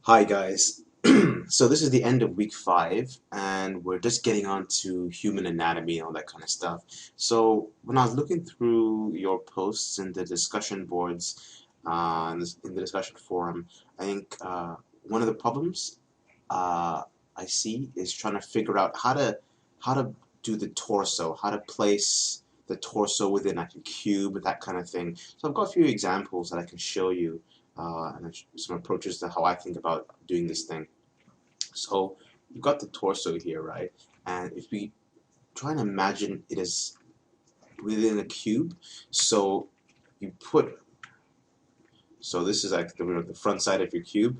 Hi guys. So this is the end of week 5 and we're just getting on to human anatomy and all that kind of stuff. So when I was looking through your posts in the discussion boards, in the discussion forum, I think one of the problems uh, I see is trying to figure out how to do the torso, how to place the torso within like a cube, that kind of thing. So I've got a few examples that I can show you and some approaches to how I think about doing this thing. So you've got the torso here, right? And if we try and imagine it is within a cube, so you put, so this is like the front side of your cube,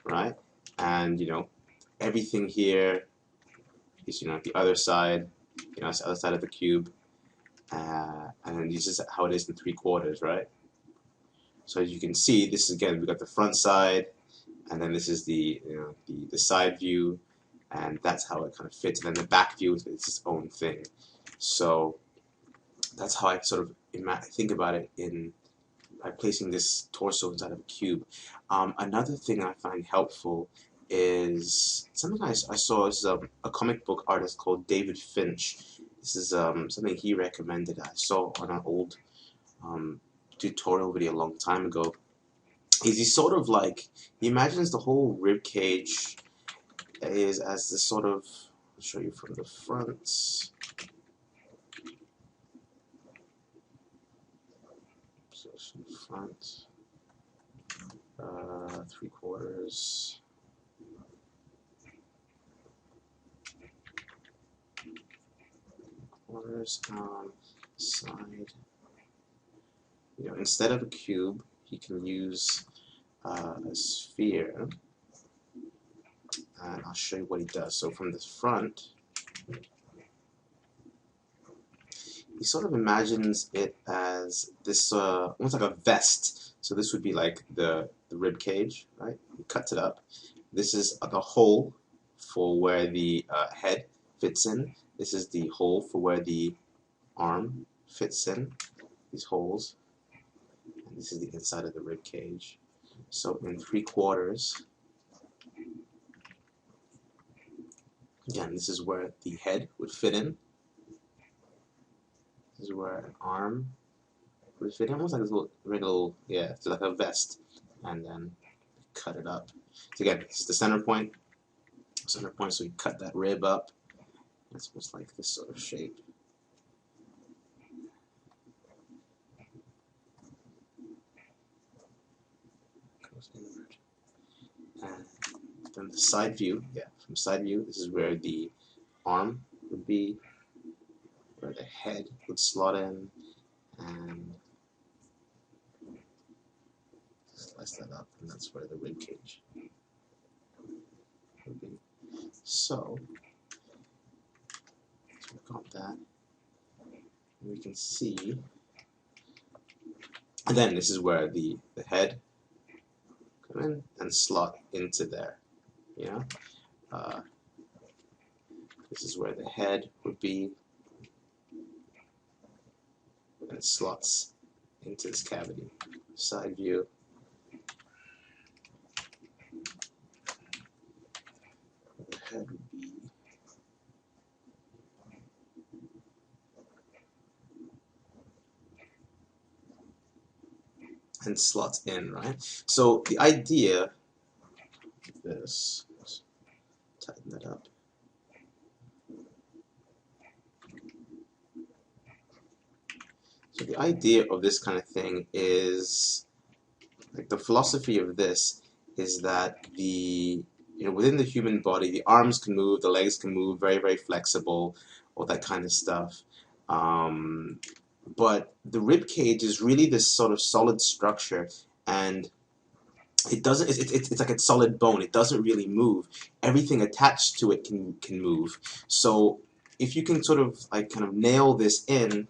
right? And everything here is the other side, it's the other side of the cube, and then this is how it is in 3/4, right? So as you can see, this is again we got the front side, and then this is the side view, and that's how it kind of fits. And then the back view is its own thing. So that's how I sort of think about it in by placing this torso inside of a cube. Another thing I find helpful is something I saw is a comic book artist called David Finch. This is something he recommended. I saw on an old tutorial video a long time ago. He sort of like he imagines the whole rib cage is as this sort of, I'll show you from the front. So from the front, 3/4, side. Instead of a cube, he can use a sphere, and I'll show you what he does. So from the front, he sort of imagines it as this almost like a vest. So this would be like the rib cage, right? He cuts it up. This is the hole for where the head fits in. This is the hole for where the arm fits in, these holes. And this is the inside of the rib cage. So in 3/4, again, this is where the head would fit in. This is where an arm would fit in, almost like this little, yeah, it's like a vest. And then cut it up. So again, this is the center point. So we cut that rib up. It's almost like this sort of shape. Goes inward. And then the side view, yeah, from side view, this is where the arm would be, where the head would slot in, and slice that up, and that's where the rib cage would be. So we've got that. And we can see, and then this is where the head come in and slot into there. This is where the head would be, and it slots into this cavity. Side view. The head would be and slots in, right? So the idea of this, let's tighten that up. So the idea of this kind of thing is, like, the philosophy of this is that within the human body, the arms can move, the legs can move, very, very flexible, all that kind of stuff. But the rib cage is really this sort of solid structure, and it doesn't. It's like a solid bone. It doesn't really move. Everything attached to it can move. So if you can sort of like kind of nail this in,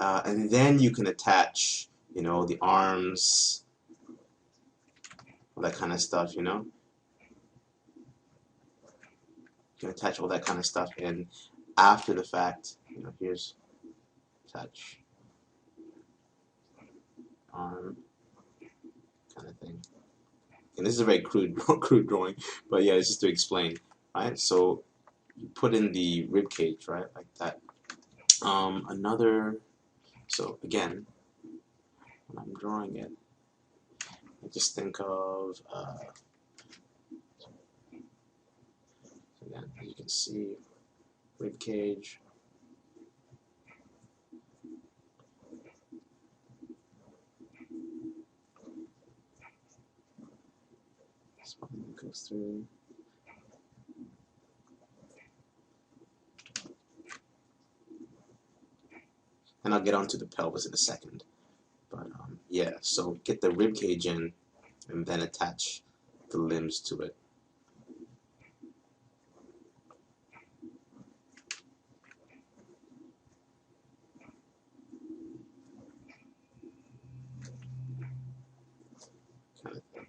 and then you can attach, the arms, all that kind of stuff. You can attach all that kind of stuff in after the fact. Here's attach arm kind of thing. and this is a very crude crude drawing, but yeah, it's just to explain, right? So you put in the rib cage, right, like that. So again, when I'm drawing it, I just think of again, as you can see, rib cage. Spine goes through. And I'll get onto the pelvis in a second. But yeah, so get the rib cage in and then attach the limbs to it. Kind of thing.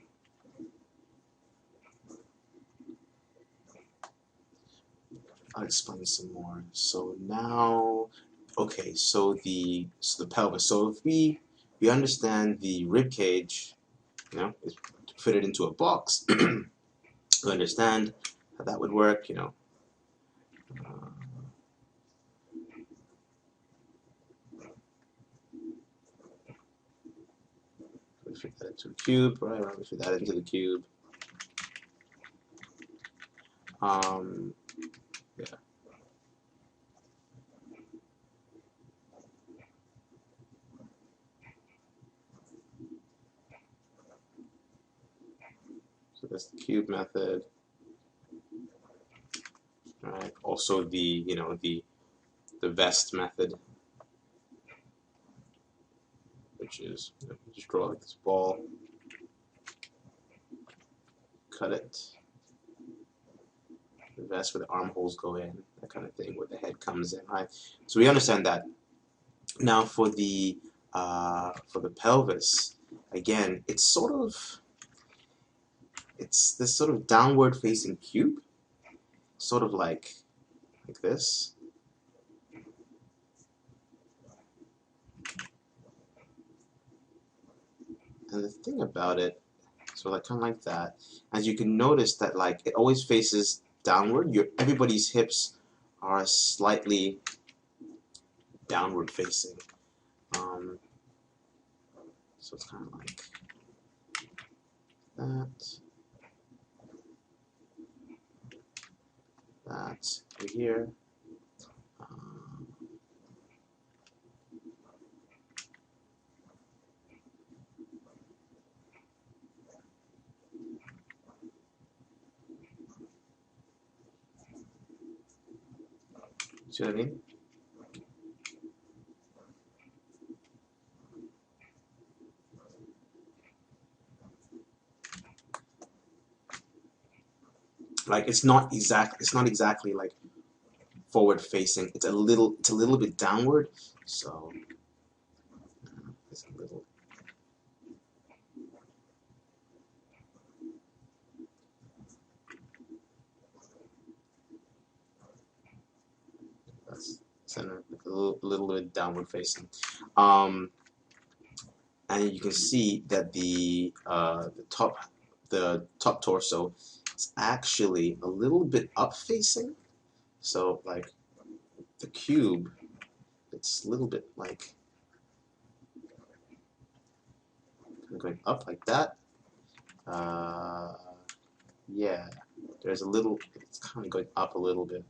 I'll explain some more. So now, okay, so the pelvis. So if we understand the rib cage, is to fit it into a box. We understand how that would work. Uh, we fit that into a cube, right? We fit that into the cube. Yeah. So that's the cube method. Right. Also the vest method, which is you just draw like this ball, cut it, the vest where the armholes go in, that kind of thing, where the head comes in, right? So we understand that. Now for the pelvis, again, it's this sort of downward facing cube, sort of like this. And the thing about it, so like kind of like that, as you can notice that like it always faces downward. Everybody's hips are slightly downward facing. So it's kind of like that, that over here. See what I mean? Like it's not exactly like forward facing. It's a little bit downward. So it's a little. That's center, a little bit downward facing. And you can see that the top torso is actually a little bit up facing. So like the cube, it's a little bit like going up like that. Yeah, there's a little. It's kind of going up a little bit.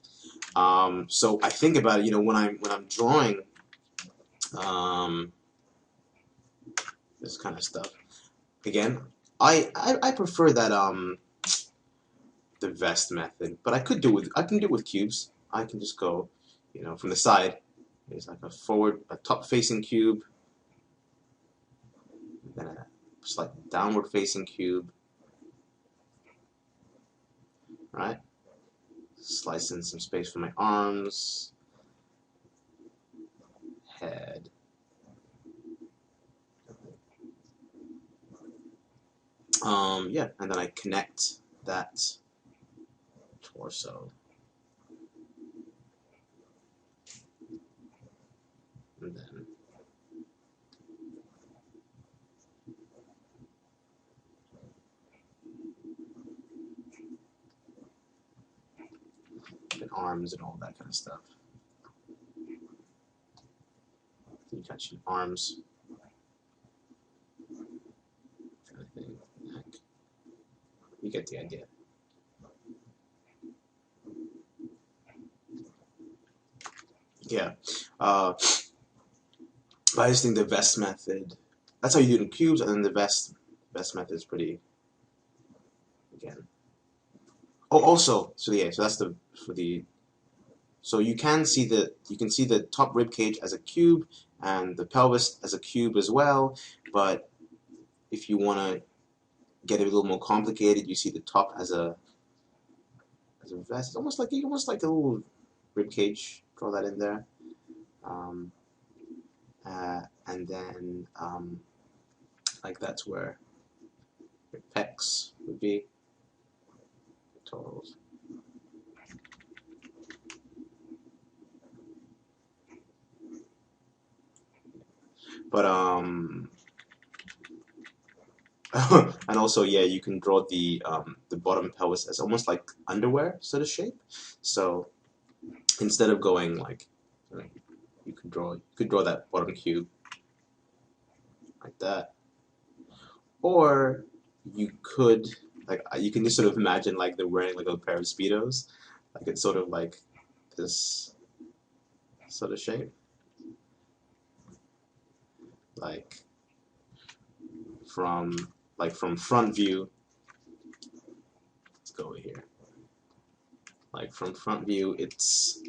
So I think about it. When I'm drawing this kind of stuff. Again, I prefer that the vest method, but I can do it with cubes. I can just go, from the side. There's like a top facing cube, then a slight downward facing cube, right? Slice in some space for my arms, head. Yeah, and then I connect that torso. And then arms and all that kind of stuff. You touch your arms, kind of thing. Neck. You get the idea. Yeah. But I just think the vest method, that's how you do it in cubes, and then the vest method is pretty, again. Oh, also, so yeah, so that's the, for the, so you can see the top rib cage as a cube, and the pelvis as a cube as well, but if you want to get it a little more complicated, you see the top as a vest. It's almost like a little rib cage. Draw that in there. And then like that's where your pecs would be. Totals. But and also yeah, you can draw the bottom pelvis as almost like underwear sort of shape. So instead of going like, you could draw that bottom cube like that, or you could, like, you can just sort of imagine like they're wearing like a pair of Speedos, like it's sort of like this sort of shape, like from front view. Let's go over here. Like from front view, it's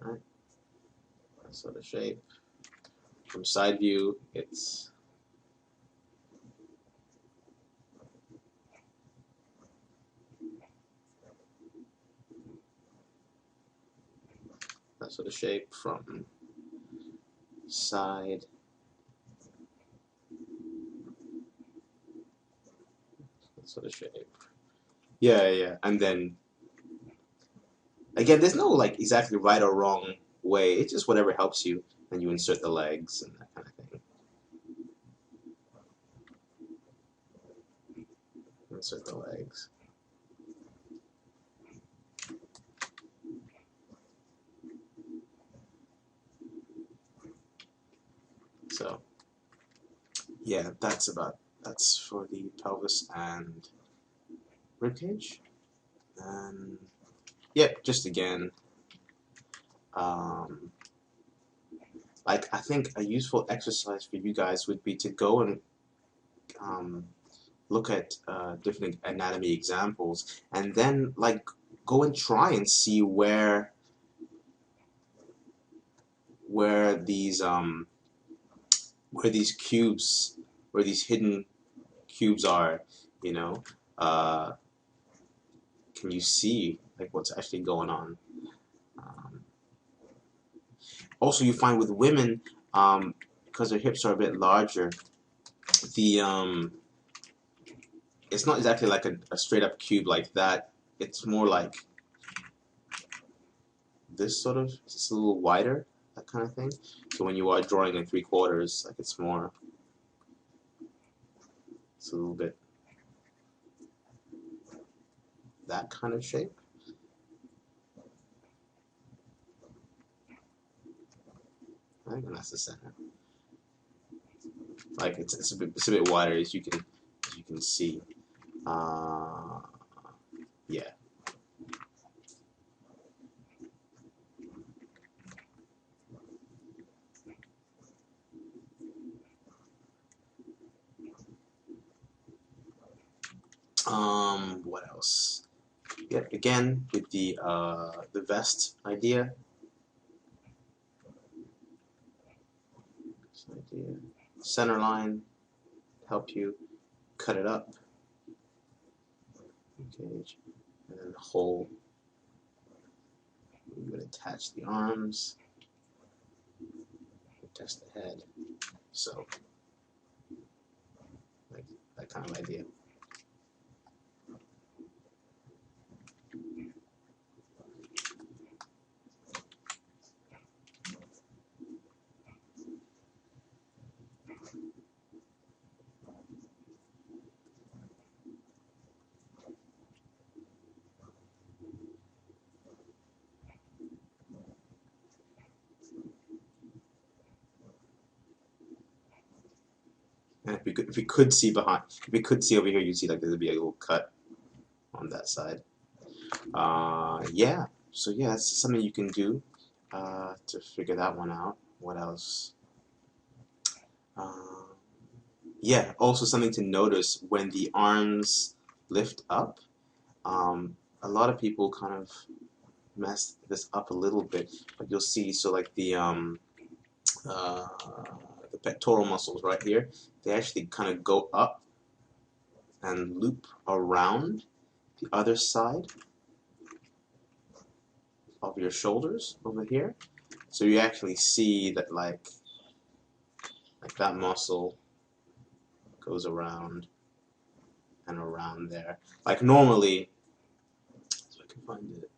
right, that sort of shape. From side view, it's that sort of shape. From side, that sort of shape. Yeah, yeah. And then again, there's no like exactly right or wrong way. It's just whatever helps you, and you insert the legs and that kind of thing. Insert the legs. So yeah, that's for the pelvis and ribcage. And yeah, just again, like I think a useful exercise for you guys would be to go and look at different anatomy examples, and then like go and try and see where these cubes, where these hidden cubes are, you know. Can you see like what's actually going on? Also, you find with women, because their hips are a bit larger, the it's not exactly like a straight up cube like that. It's more like this sort of, just a little wider, that kind of thing. So when you are drawing in 3/4, like it's a little bit that kind of shape. I think that's the center. Like it's a bit wider, as you can see. Yeah. What else? Yeah, again with the vest idea. Center line, help you cut it up. Cage, and then the hole. You would attach the arms, attach the head. So, like that kind of idea. And if we could see behind, if we could see over here, you'd see like there'd be a little cut on that side. Yeah. So yeah, that's something you can do to figure that one out. What else? Uh, yeah. Also something to notice when the arms lift up. A lot of people kind of mess this up a little bit, but you'll see. So like uh, the pectoral muscles right here, they actually kind of go up and loop around the other side of your shoulders over here. So you actually see that like that muscle goes around and around there. Like normally, so I can find it.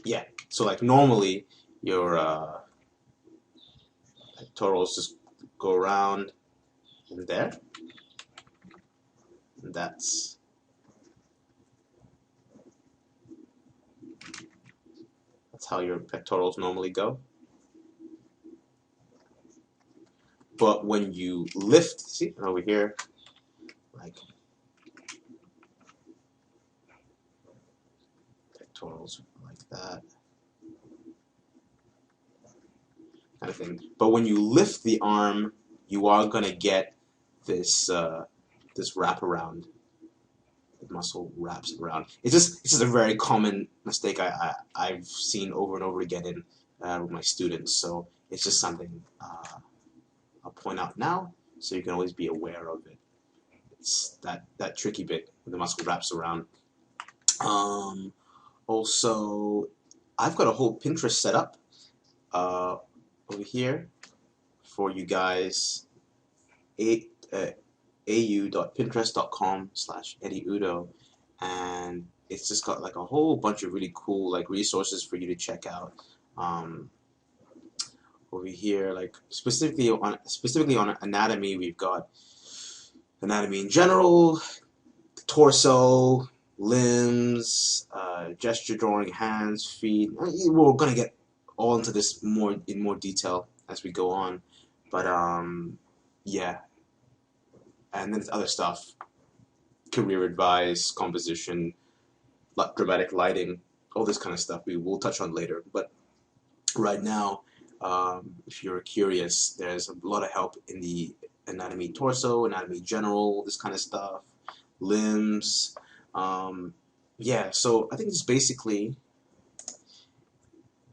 Yeah. So like normally your pectorals just go around and there. And that's how your pectorals normally go. But when you lift, see over here, like pectorals like that kind of thing. But when you lift the arm, you are gonna get this this wraparound. The muscle wraps around. It's just a very common mistake I've seen over and over again in with my students. So it's just something I'll point out now, so you can always be aware of it. It's that tricky bit when the muscle wraps around. Um, Also, I've got a whole Pinterest set up over here for you guys. au.pinterest.com/EddieUdo, and it's just got like a whole bunch of really cool like resources for you to check out. Um, Over here, like specifically on anatomy, we've got anatomy in general, torso, limbs, gesture drawing, hands, feet. We're gonna get all into this in more detail as we go on, but yeah, and then there's other stuff, career advice, composition, dramatic lighting, all this kind of stuff we will touch on later. But right now, if you're curious, there's a lot of help in the anatomy torso, anatomy general, this kind of stuff, limbs. Yeah, so I think it's basically,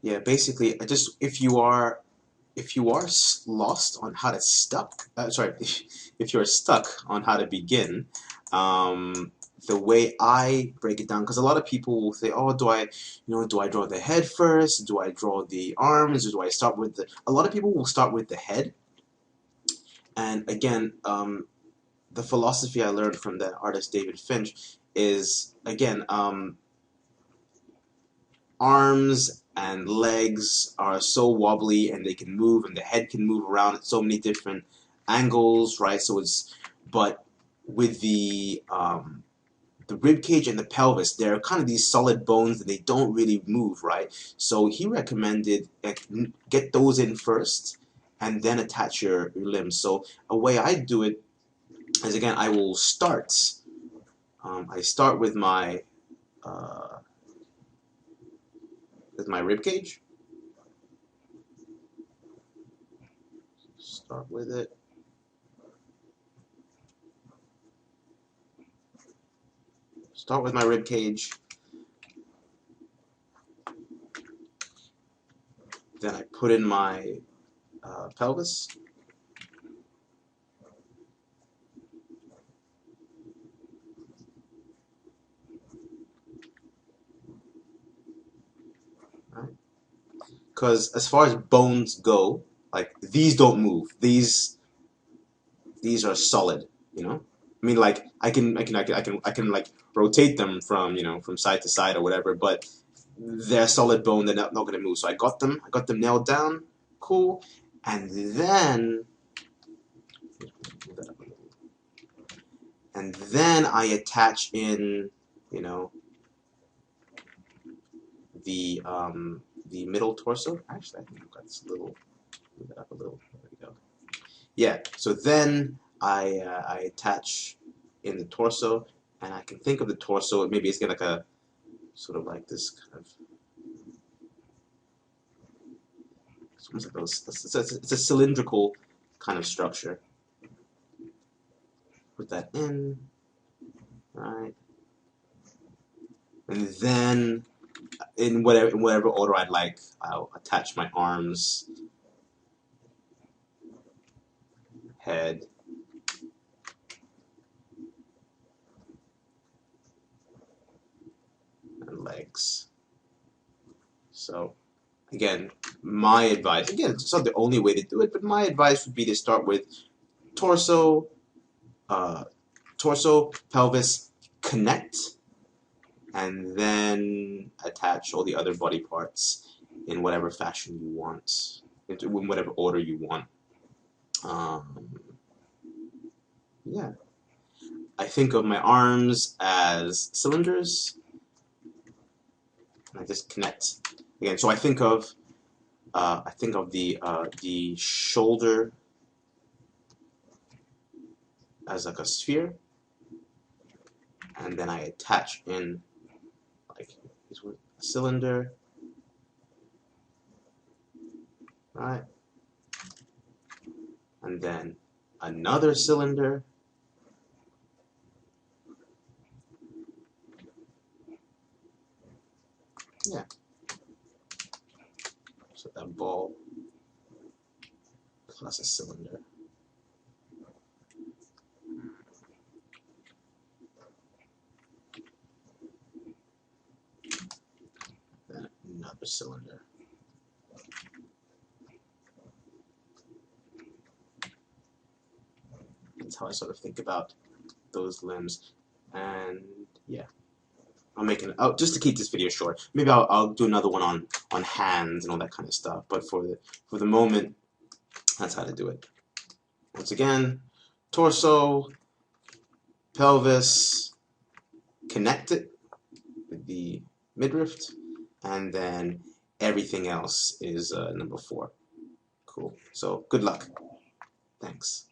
basically, if you are lost on how to if you're stuck on how to begin, the way I break it down, because a lot of people will say, oh, do I draw the head first? Do I draw the arms? Or do I start with a lot of people will start with the head. And again, the philosophy I learned from the artist David Finch is, again, arms and legs are so wobbly and they can move, and the head can move around at so many different angles, right? But with the rib cage and the pelvis, they're kind of these solid bones that they don't really move, right? So he recommended get those in first and then attach your limbs. So a way I do it is, again, I will start. I start with my rib cage. Start with it. Start with my rib cage. Then I put in my pelvis. Because as far as bones go, like these don't move. These are solid, you know. I mean, like I can like rotate them from from side to side or whatever, but they're solid bone. They're not going to move. So I got them nailed down, cool, and then I attach in, the middle torso. Actually, I think I've got this little Move it up a little. There we go. Yeah. So then I attach in the torso, and I can think of the torso. Maybe it's got like a sort of like this kind of. It's almost like those. It's a cylindrical kind of structure. Put that in, right, and then in whatever order I'd like, I'll attach my arms, head, and legs. So again, my advice, again, it's not the only way to do it, but my advice would be to start with torso, pelvis, connect, and then attach all the other body parts in whatever fashion you want, in whatever order you want. Yeah. I think of my arms as cylinders, and I just connect again. So I think of the shoulder as like a sphere, and then I attach in like a cylinder, right? And then another cylinder, yeah. So that ball plus a cylinder. Then another cylinder. That's how I sort of think about those limbs. And yeah, I'll make an just to keep this video short. Maybe I'll do another one on hands and all that kind of stuff. But for the moment, that's how to do it. Once again, torso, pelvis, connect it with the midriff, and then everything else is number 4. Cool. So good luck. Thanks.